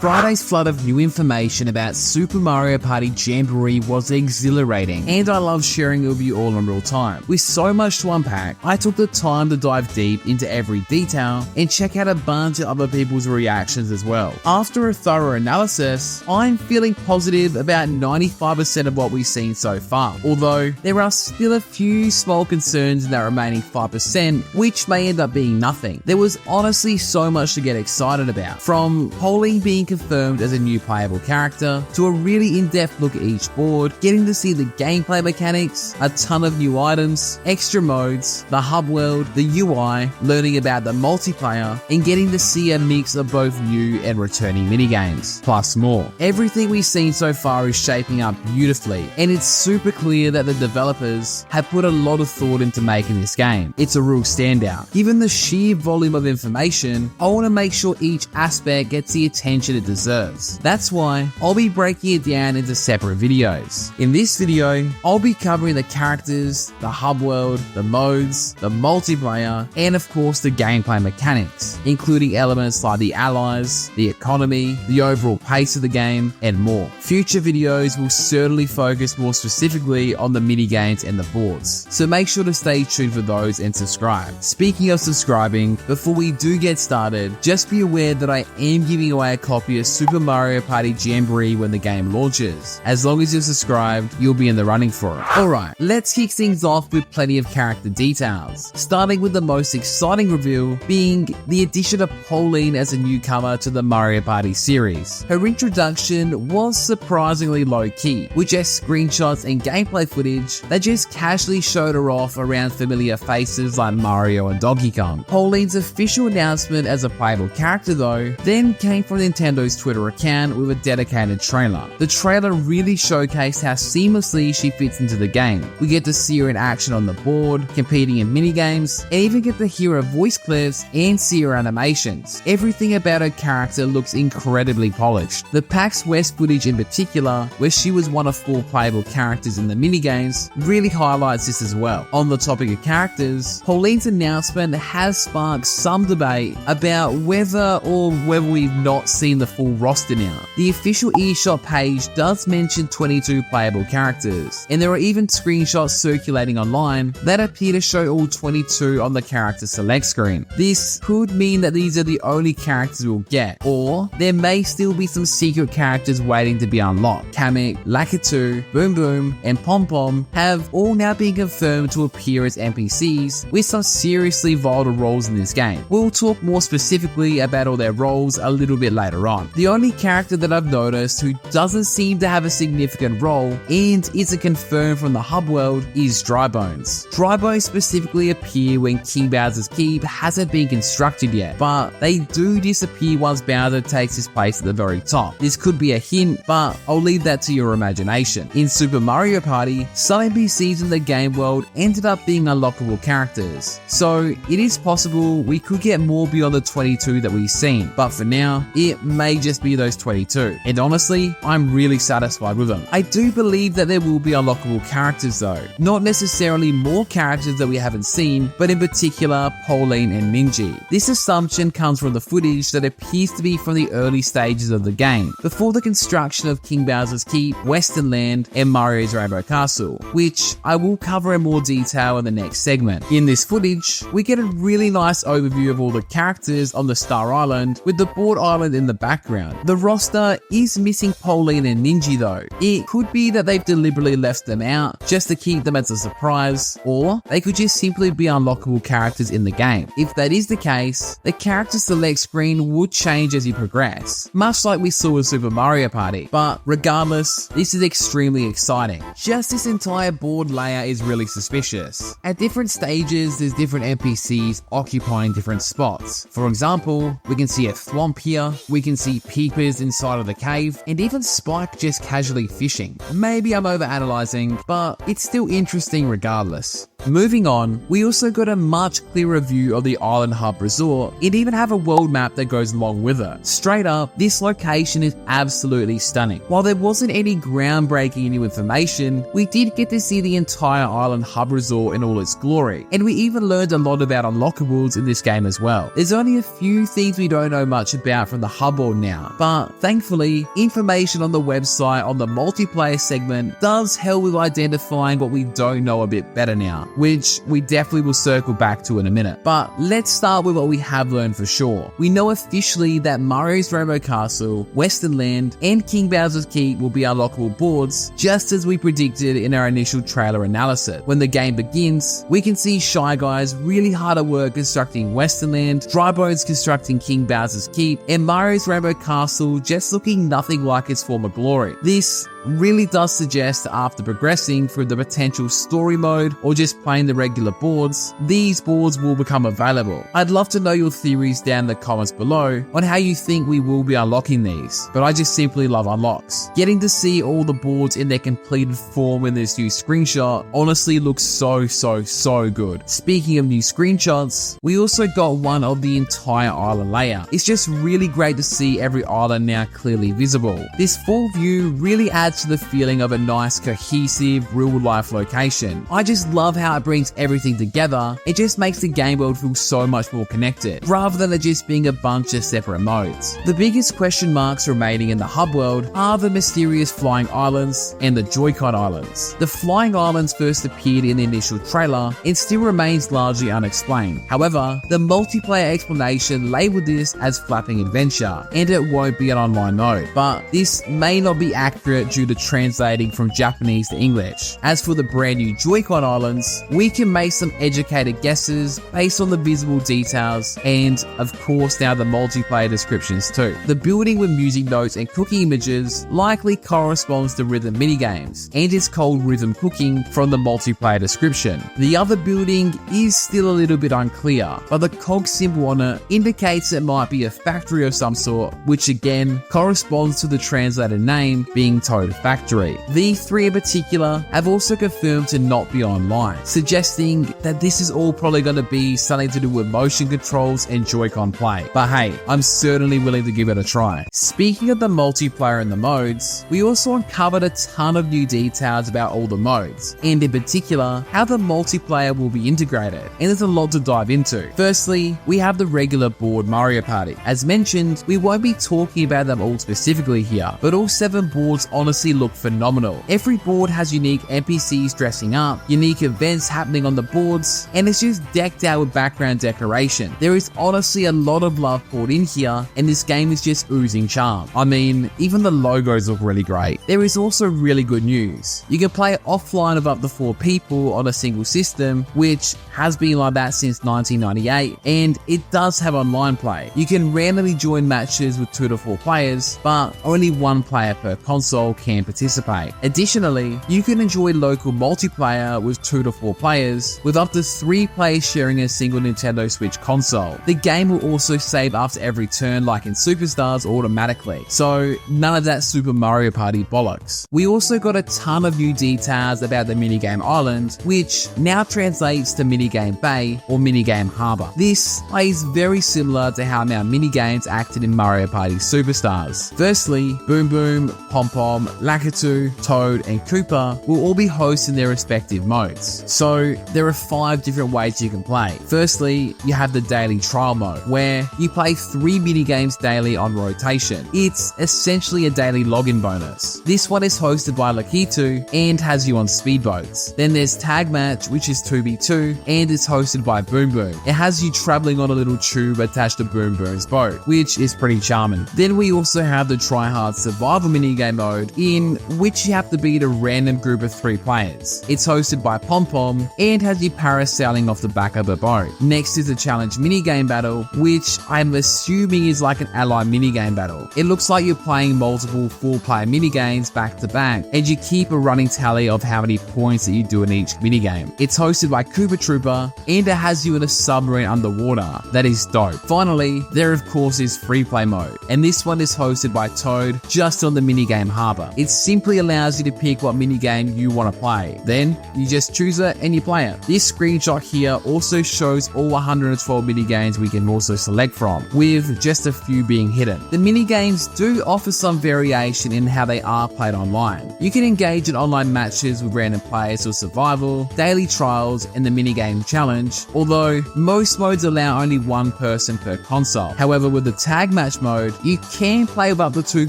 Friday's flood of new information about Super Mario Party Jamboree was exhilarating, and I love sharing it with you all in real time. With so much to unpack, I took the time to dive deep into every detail and check out a bunch of other people's reactions as well. After a thorough analysis, I'm feeling positive about 95% of what we've seen so far, although there are still a few small concerns in that remaining 5%, which may end up being nothing. There was honestly so much to get excited about, from Pauline being confirmed as a new playable character, to a really in-depth look at each board, getting to see the gameplay mechanics, a ton of new items, extra modes, the hub world, the UI, learning about the multiplayer, and getting to see a mix of both new and returning minigames, plus more. Everything we've seen so far is shaping up beautifully, and it's super clear that the developers have put a lot of thought into making this game. It's a real standout. Given the sheer volume of information, I want to make sure each aspect gets the attention it deserves. That's why I'll be breaking it down into separate videos. In this video, I'll be covering the characters, the hub world, the modes, the multiplayer, and of course the gameplay mechanics, including elements like the allies, the economy, the overall pace of the game, and more. Future videos will certainly focus more specifically on the minigames and the boards, so make sure to stay tuned for those and subscribe. Speaking of subscribing, before we do get started, just be aware that I am giving away a copy of Super Mario Party Jamboree when the game launches. As long as you're subscribed, you'll be in the running for it. Alright, let's kick things off with plenty of character details, starting with the most exciting reveal being the addition of Pauline as a newcomer to the Mario Party series. Her introduction was surprisingly low-key, with just screenshots and gameplay footage that just casually showed her off around familiar faces like Mario and Donkey Kong. Pauline's official announcement as a playable character though, then came from Nintendo's Twitter account with a dedicated trailer. The trailer really showcased how seamlessly she fits into the game. We get to see her in action on the board, competing in minigames, and even get to hear her voice clips and see her animations. Everything about her character looks incredibly polished. The PAX West footage in particular, where she was one of 4 playable characters in the minigames, really highlights this as well. On the topic of characters, Pauline's announcement has sparked some debate about whether we've not seen the full roster now. The official eShop page does mention 22 playable characters, and there are even screenshots circulating online that appear to show all 22 on the character select screen. This could mean that these are the only characters we'll get, or there may still be some secret characters waiting to be unlocked. Kamek, Lakitu, Boom Boom, and Pom Pom have all now been confirmed to appear as NPCs with some seriously vital roles in this game. We'll talk more specifically about all their roles a little bit later on. The only character that I've noticed who doesn't seem to have a significant role and isn't confirmed from the hub world is Drybones. Drybones specifically appear when King Bowser's Keep hasn't been constructed yet, but they do disappear once Bowser takes his place at the very top. This could be a hint, but I'll leave that to your imagination. In Super Mario Party, some NPCs in the game world ended up being unlockable characters, so it is possible we could get more beyond the 22 that we've seen, but for now, it may just be those 22. And honestly, I'm really satisfied with them. I do believe that there will be unlockable characters though. Not necessarily more characters that we haven't seen, but in particular, Pauline and Ninji. This assumption comes from the footage that appears to be from the early stages of the game, before the construction of King Bowser's Keep, Western Land, and Mario's Rainbow Castle, which I will cover in more detail in the next segment. In this footage, we get a really nice overview of all the characters on the Star Island, with the board island in the background. The roster is missing Pauline and Ninji though. It could be that they've deliberately left them out just to keep them as a surprise, or they could just simply be unlockable characters in the game. If that is the case, the character select screen would change as you progress, much like we saw with Super Mario Party. But regardless, this is extremely exciting. Just this entire board layer is really suspicious. At different stages, there's different NPCs occupying different spots. For example, we can see a Thwomp here, we can see peepers inside of the cave, and even Spike just casually fishing. Maybe I'm overanalyzing, but it's still interesting regardless. Moving on, we also got a much clearer view of the Island Hub Resort and even have a world map that goes along with it. Straight up, this location is absolutely stunning. While there wasn't any groundbreaking new information, we did get to see the entire Island Hub Resort in all its glory, and we even learned a lot about unlockables in this game as well. There's only a few things we don't know much about from the hub world now, but thankfully, information on the website on the multiplayer segment does help with identifying what we don't know a bit better now, which we definitely will circle back to in a minute. But let's start with what we have learned for sure. We know officially that Mario's Rainbow Castle, Western Land, and King Bowser's Keep will be unlockable boards, just as we predicted in our initial trailer analysis. When the game begins, we can see Shy Guys really hard at work constructing Western Land, Drybones constructing King Bowser's Keep, and Mario's Rainbow Castle just looking nothing like its former glory. This really does suggest that after progressing through the potential story mode or just playing the regular boards, these boards will become available. I'd love to know your theories down in the comments below on how you think we will be unlocking these, but I just simply love unlocks. Getting to see all the boards in their completed form in this new screenshot honestly looks so good. Speaking of new screenshots, we also got one of the entire island layout. It's just really great to see every island now clearly visible. This full view really adds to the feeling of a nice, cohesive, real-life location. I just love how it brings everything together. It just makes the game world feel so much more connected, rather than it just being a bunch of separate modes. The biggest question marks remaining in the hub world are the mysterious flying islands and the Joy-Con islands. The flying islands first appeared in the initial trailer and still remains largely unexplained. However, the multiplayer explanation labeled this as Flapping Adventure, and it won't be an online mode, but this may not be accurate due to translating from Japanese to English. As for the brand new Joy-Con islands, we can make some educated guesses based on the visible details and, of course, now the multiplayer descriptions too. The building with music notes and cooking images likely corresponds to rhythm minigames and is called Rhythm Cooking from the multiplayer description. The other building is still a little bit unclear, but the cog symbol on it indicates it might be a factory of some sort, which again corresponds to the translated name being Toad Factory. These three in particular have also confirmed to not be online, suggesting that this is all probably going to be something to do with motion controls and Joy-Con play. But hey, I'm certainly willing to give it a try. Speaking of the multiplayer and the modes, we also uncovered a ton of new details about all the modes, and in particular, how the multiplayer will be integrated, and there's a lot to dive into. Firstly, we have the regular board Mario Party. As mentioned, we won't be talking about them all specifically here, but all 7 boards honestly look phenomenal. Every board has unique NPCs dressing up, unique events happening on the boards, and it's just decked out with background decoration. There is honestly a lot of love poured in here, and this game is just oozing charm. I mean, even the logos look really great. There is also really good news. You can play offline of up to 4 people on a single system, which has been like that since 1998, and it does have online play. You can randomly join matches with 2 to 4 players, but only 1 player per console can participate. Additionally, you can enjoy local multiplayer with 2 to 4 players, with up to 3 players sharing a single Nintendo Switch console. The game will also save after every turn like in Superstars automatically, so none of that Super Mario Party bollocks. We also got a ton of new details about the Minigame Island, which now translates to Minigame Bay or Minigame Harbor. This plays very similar to how now Minigames acted in Mario Party Superstars. Firstly, Boom Boom, Pom Pom, Lakitu, Toad, and Koopa will all be hosts in their respective modes. So there are 5 different ways you can play. Firstly, you have the daily trial mode, where you play 3 minigames daily on rotation. It's essentially a daily login bonus. This one is hosted by Lakitu and has you on speedboats. Then there's Tag Match, which is 2v2 and is hosted by Boom Boom. It has you traveling on a little tube attached to Boom Boom's boat, which is pretty charming. Then we also have the Try Hard Survival minigame mode, in which you have to beat a random group of 3 players. It's hosted by Pom Pom and has you parasailing off the back of a boat. Next is the Challenge minigame battle, which I'm assuming is like an ally minigame battle. It looks like you're playing multiple 4-player minigames back to back, and you keep a running tally of how many points that you do in each minigame. It's hosted by Koopa Koopa, and it has you in a submarine underwater. That is dope. Finally, there of course is free play mode, and this one is hosted by Toad just on the Minigame Harbor. It simply allows you to pick what minigame you want to play. Then you just choose it and you play it. This screenshot here also shows all 112 minigames we can also select from, with just a few being hidden. The minigames do offer some variation in how they are played online. You can engage in online matches with random players for survival, daily trials, and the minigame challenge, although most modes allow only one person per console. However, with the tag match mode, you can play with up to 2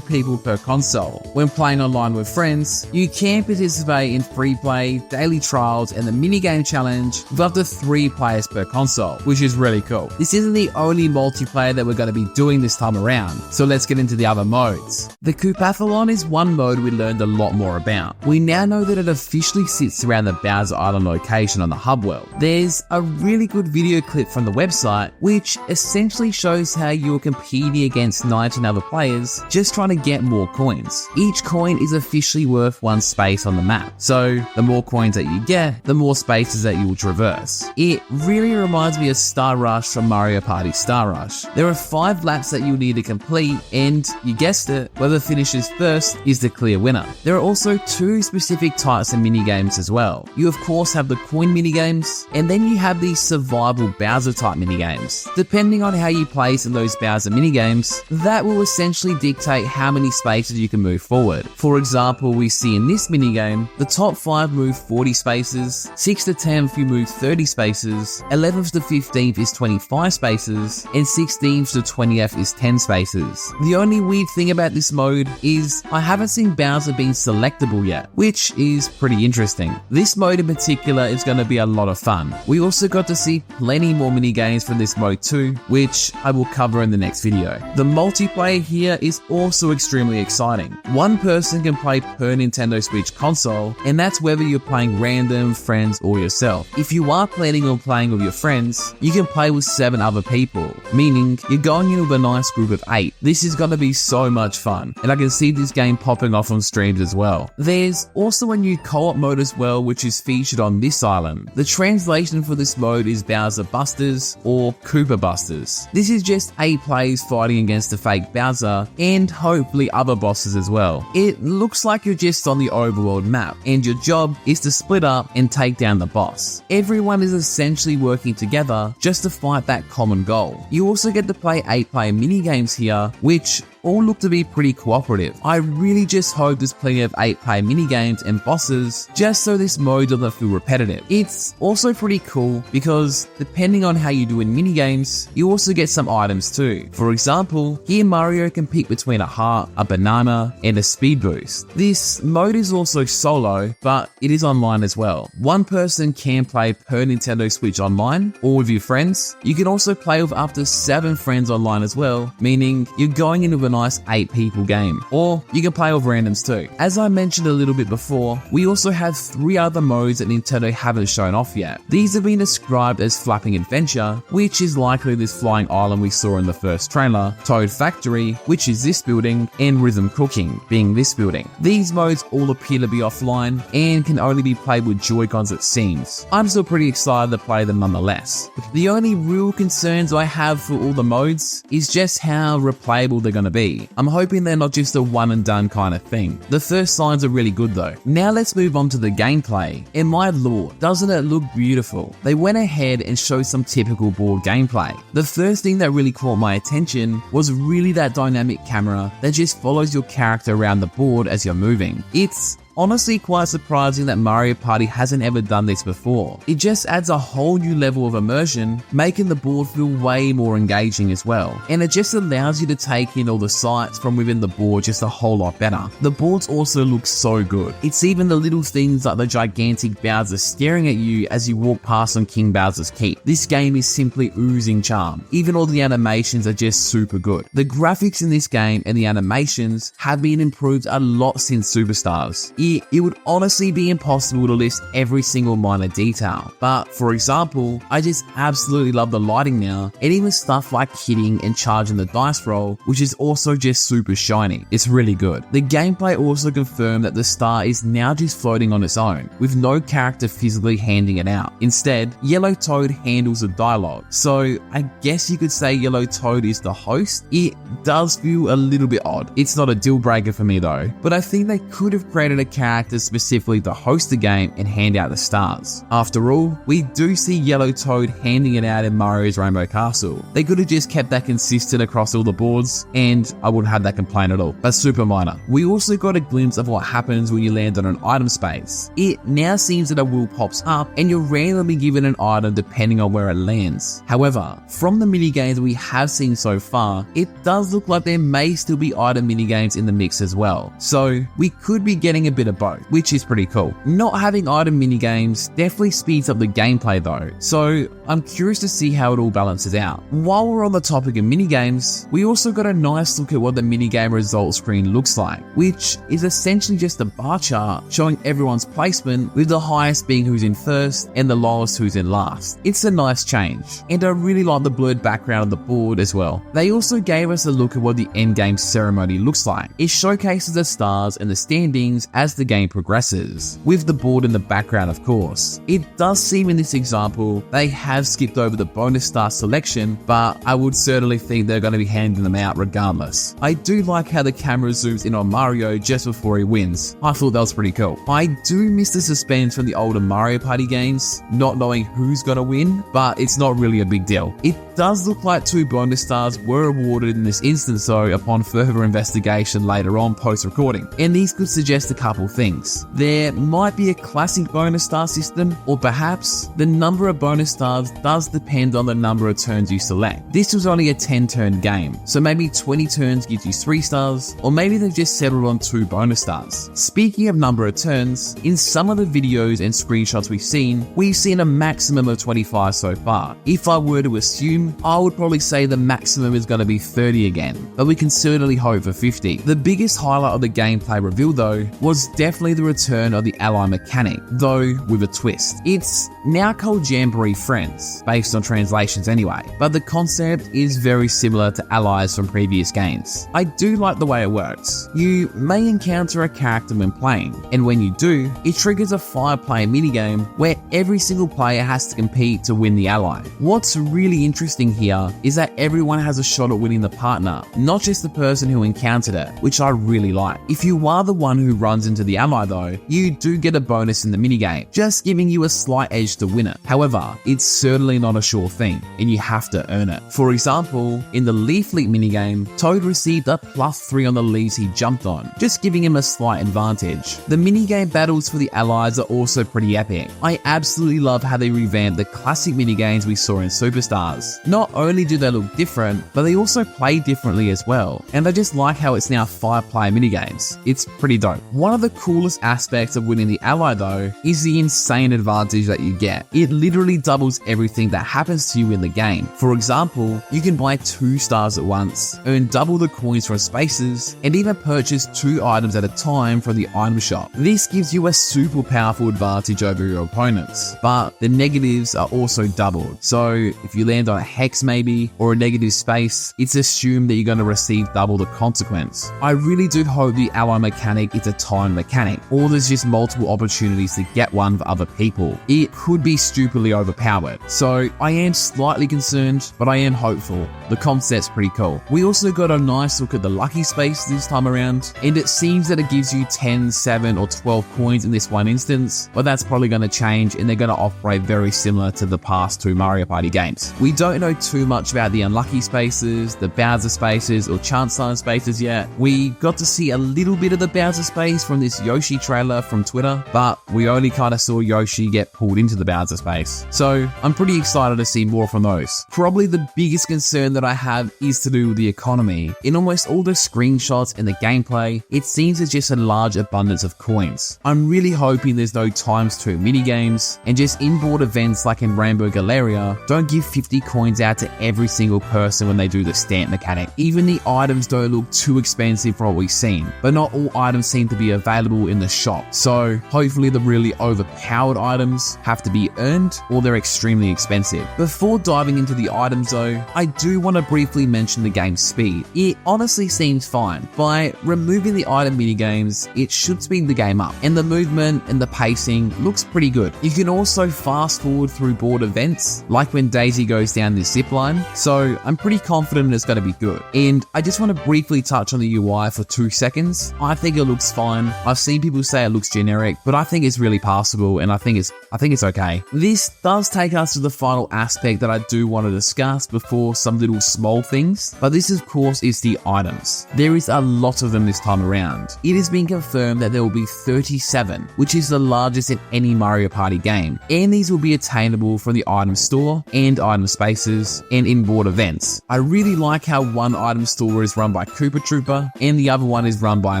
people per console. When playing online with friends, you can participate in free play, daily trials, and the minigame challenge with up to 3 players per console, which is really cool. This isn't the only multiplayer that we're going to be doing this time around, so let's get into the other modes. The Koopathalon is one mode we learned a lot more about. We now know that it officially sits around the Bowser Island location on the hub world. There's a really good video clip from the website which essentially shows how you're competing against 19 other players just trying to get more coins. Each coin is officially worth 1 space on the map, so the more coins that you get, the more spaces that you will traverse. It really reminds me of Star Rush from Mario Party Star Rush. There are 5 laps that you'll need to complete, and you guessed it, whoever finishes first is the clear winner. There are also 2 specific types of minigames as well. You of course have the coin minigames, and then you have the survival Bowser type minigames. Depending on how you place in those Bowser minigames, that will essentially dictate how many spaces you can move forward. For example, we see in this minigame, the top 5 move 40 spaces, 6th to 10th you move 30 spaces, 11th to 15th is 25 spaces, and 16th to 20th is 10 spaces. The only weird thing about this mode is I haven't seen Bowser being selectable yet, which is pretty interesting. This mode in particular is going to be a lot of fun. We also got to see plenty more minigames from this mode too, which I will cover in the next video. The multiplayer here is also extremely exciting. 1 person can play per Nintendo Switch console, and that's whether you're playing random, friends, or yourself. If you are planning on playing with your friends, you can play with 7 other people, meaning you're going in with a nice group of 8. This is going to be so much fun, and I can see this game popping off on streams as well. There's also a new co-op mode as well, which is featured on this island. The translation for this mode is Bowser Busters or Koopa Busters. This is just 8 players fighting against the fake Bowser and hopefully other bosses as well. It looks like you're just on the overworld map, and your job is to split up and take down the boss. Everyone is essentially working together just to fight that common goal. You also get to play 8-player minigames here, which all look to be pretty cooperative. I really just hope there's plenty of 8-player minigames and bosses just so this mode doesn't feel repetitive. It's also pretty cool because depending on how you do in minigames, you also get some items too. For example, here Mario can pick between a heart, a banana, and a speed boost. This mode is also solo, but it is online as well. 1 person can play per Nintendo Switch online or with your friends. You can also play with up to 7 friends online as well, meaning you're going into a nice 8-people game, or you can play with randoms too. As I mentioned a little bit before, we also have 3 other modes that Nintendo haven't shown off yet. These have been described as Flapping Adventure, which is likely this flying island we saw in the first trailer, Toad Factory, which is this building, and Rhythm Cooking, being this building. These modes all appear to be offline and can only be played with Joy-Cons it seems. I'm still pretty excited to play them nonetheless. The only real concerns I have for all the modes is just how replayable they're going to be. I'm hoping they're not just a one and done kind of thing. The first signs are really good though. Now let's move on to the gameplay. And my lord, doesn't it look beautiful? They went ahead and showed some typical board gameplay. The first thing that really caught my attention was really that dynamic camera that just follows your character around the board as you're moving. It's honestly quite surprising that Mario Party hasn't ever done this before. It just adds a whole new level of immersion, making the board feel way more engaging as well. And it just allows you to take in all the sights from within the board just a whole lot better. The boards also look so good. It's even the little things like the gigantic Bowser staring at you as you walk past on King Bowser's Keep. This game is simply oozing charm. Even all the animations are just super good. The graphics in this game and the animations have been improved a lot since Superstars. it would honestly be impossible to list every single minor detail. But for example, I just absolutely love the lighting now, and even stuff like hitting and charging the dice roll, which is also just super shiny. It's really good. The gameplay also confirmed that the star is now just floating on its own, with no character physically handing it out. Instead, Yellow Toad handles the dialogue. So I guess you could say Yellow Toad is the host. It does feel a little bit odd. It's not a deal breaker for me though, but I think they could have created a character specifically to host the game and hand out the stars. After all, we do see Yellow Toad handing it out in Mario's Rainbow Castle. They could have just kept that consistent across all the boards, and I wouldn't have that complaint at all. But super minor. We also got a glimpse of what happens when you land on an item space. It now seems that a wheel pops up and you're randomly given an item depending on where it lands. However, from the minigames we have seen so far, it does look like there may still be item minigames in the mix as well. So we could be getting a bit of both, which is pretty cool. Not having item minigames definitely speeds up the gameplay though, so I'm curious to see how it all balances out. While we're on the topic of minigames, we also got a nice look at what the minigame results screen looks like, which is essentially just a bar chart showing everyone's placement, with the highest being who's in first and the lowest who's in last. It's a nice change, and I really like the blurred background of the board as well. They also gave us a look at what the endgame ceremony looks like. It showcases the stars and the standings as the game progresses, with the board in the background of course. It does seem in this example they have skipped over the bonus star selection, but I would certainly think they're going to be handing them out regardless. I do like how the camera zooms in on Mario just before he wins. I thought that was pretty cool. I do miss the suspense from the older Mario Party games, not knowing who's gonna win, but it's not really a big deal. It does look like 2 bonus stars were awarded in this instance though upon further investigation later on post-recording, and these could suggest a couple things. There might be a classic bonus star system, or perhaps the number of bonus stars does depend on the number of turns you select. This was only a 10-turn game, so maybe 20 turns gives you 3 stars, or maybe they've just settled on 2 bonus stars. Speaking of number of turns, in some of the videos and screenshots we've seen a maximum of 25 so far. If I were to assume, I would probably say the maximum is going to be 30 again, but we can certainly hope for 50. The biggest highlight of the gameplay reveal though was definitely the return of the ally mechanic, though with a twist. It's now called Jamboree Friends, based on translations anyway, but the concept is very similar to allies from previous games. I do like the way it works. You may encounter a character when playing, and when you do, it triggers a 5-player minigame where every single player has to compete to win the ally. What's really interesting here is that everyone has a shot at winning the partner, not just the person who encountered it, which I really like. If you are the one who runs into the ally though, you do get a bonus in the minigame, just giving you a slight edge to win it. However, it's certainly not a sure thing, and you have to earn it. For example, in the Leaf Leap minigame, Toad received a +3 on the leaves he jumped on, just giving him a slight advantage. The minigame battles for the allies are also pretty epic. I absolutely love how they revamped the classic minigames we saw in Superstars. Not only do they look different, but they also play differently as well, and I just like how it's now 5-player minigames. It's pretty dope. One of the coolest aspects of winning the ally though is the insane advantage that you get. It literally doubles everything that happens to you in the game. For example, you can buy 2 stars at once, earn double the coins from spaces, and even purchase 2 items at a time from the item shop. This gives you a super powerful advantage over your opponents, but the negatives are also doubled. So if you land on a hex maybe, or a negative space, it's assumed that you're going to receive double the consequence. I really do hope the ally mechanic is a time mechanic, or there's just multiple opportunities to get one for other people. It could be stupidly overpowered. So I am slightly concerned, but I am hopeful. The concept's pretty cool. We also got a nice look at the lucky space this time around, and it seems that it gives you 10, 7, or 12 coins in this one instance, but that's probably going to change, and they're going to operate very similar to the past 2 Mario Party games. We don't know too much about the unlucky spaces, the Bowser spaces, or chance sign spaces yet. We got to see a little bit of the Bowser space from this Yoshi trailer from Twitter, but we only kind of saw Yoshi get pulled into the Bowser space. So I'm pretty excited to see more from those. Probably the biggest concern that I have is to do with the economy. In almost all the screenshots and the gameplay, it seems there's just a large abundance of coins. I'm really hoping there's no ×2 minigames, and just inboard events like in Rainbow Galleria don't give 50 coins out to every single person when they do the stamp mechanic. Even the items don't look too expensive from what we've seen, but not all items seem to be available available in the shop. So hopefully the really overpowered items have to be earned or they're extremely expensive. Before diving into the items though, I do want to briefly mention the game's speed. It honestly seems fine. By removing the item minigames, it should speed the game up, and the movement and the pacing looks pretty good. You can also fast forward through board events, like when Daisy goes down this zip line, so I'm pretty confident it's going to be good. And I just want to briefly touch on the UI for 2 seconds. I think it looks fine. I've seen people say it looks generic, but I think it's really passable, and I think it's okay. This does take us to the final aspect that I do want to discuss before some little small things, but this of course is the items. There is a lot of them this time around. It has been confirmed that there will be 37, which is the largest in any Mario Party game, and these will be attainable from the item store and item spaces and in-board events. I really like how one item store is run by Koopa Troopa and the other one is run by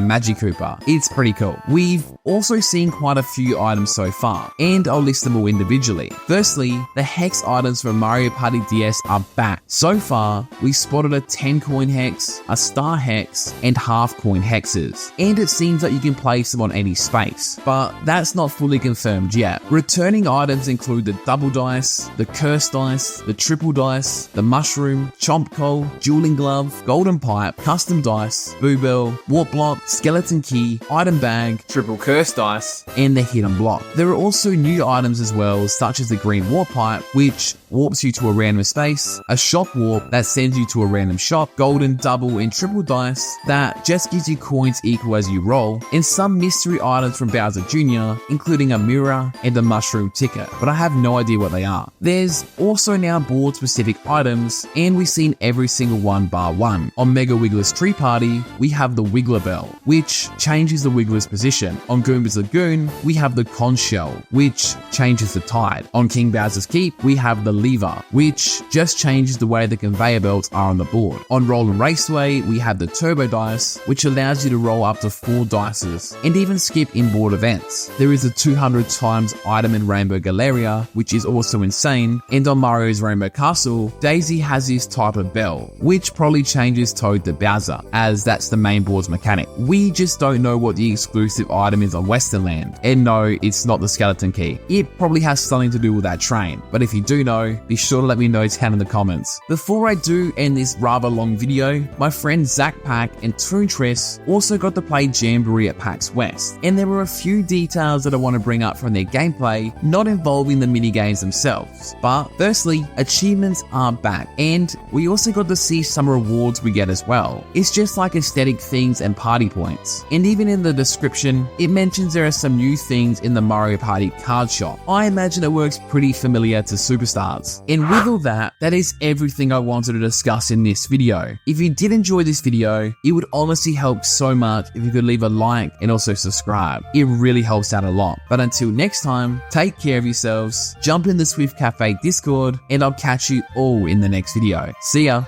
Magic Koopa. It's pretty cool. We've also seen quite a few items so far, and I'll list them all individually. Firstly, the hex items from Mario Party DS are back. So far, we spotted a 10 coin hex, a star hex, and half coin hexes, and it seems that you can place them on any space, but that's not fully confirmed yet. Returning items include the double dice, the curse dice, the triple dice, the mushroom, chomp coal, dueling glove, golden pipe, custom dice, boo bell, warp block, skeleton key, item bag, triple curse dice, and the hidden block. There are also new items as well, such as the green warp pipe, which warps you to a random space, a shop warp that sends you to a random shop, golden double and triple dice that just gives you coins equal as you roll, and some mystery items from Bowser Jr., including a mirror and a mushroom ticket, but I have no idea what they are. There's also now board specific items, and we've seen every single one bar one. On Mega Wiggler's Tree Party, we have the Wiggler Bell, which changes the Wiggler's position. On Goomba's Lagoon, we have the Conch Shell, which changes the tide. On King Bowser's Keep, we have the Lever, which just changes the way the conveyor belts are on the board. On Roll and Raceway, we have the Turbo Dice, which allows you to roll up to 4 dices, and even skip in-board events. There is a 200 times item in Rainbow Galeria, which is also insane, and on Mario's Rainbow Castle, Daisy has this type of bell, which probably changes Toad to Bowser, as that's the main board's mechanic. We just don't know what the exclusive item is on Western Land, and no, it's not the skeleton key. It probably has something to do with that train, but if you do know, be sure to let me know down in the comments. Before I do end this rather long video, my friend Zach Pack and Toon Triss also got to play Jamboree at PAX West, and there were a few details that I want to bring up from their gameplay, not involving the minigames themselves. But firstly, achievements are back, and we also got to see some rewards we get as well. It's just like aesthetic things and party points, and even in the description, it mentions there are some new things in the Mario Party card shop. I imagine it works pretty familiar to Superstars. And with all that, that is everything I wanted to discuss in this video. If you did enjoy this video, it would honestly help so much if you could leave a like and also subscribe. It really helps out a lot. But until next time, take care of yourselves, jump in the Swift Cafe Discord, and I'll catch you all in the next video. See ya!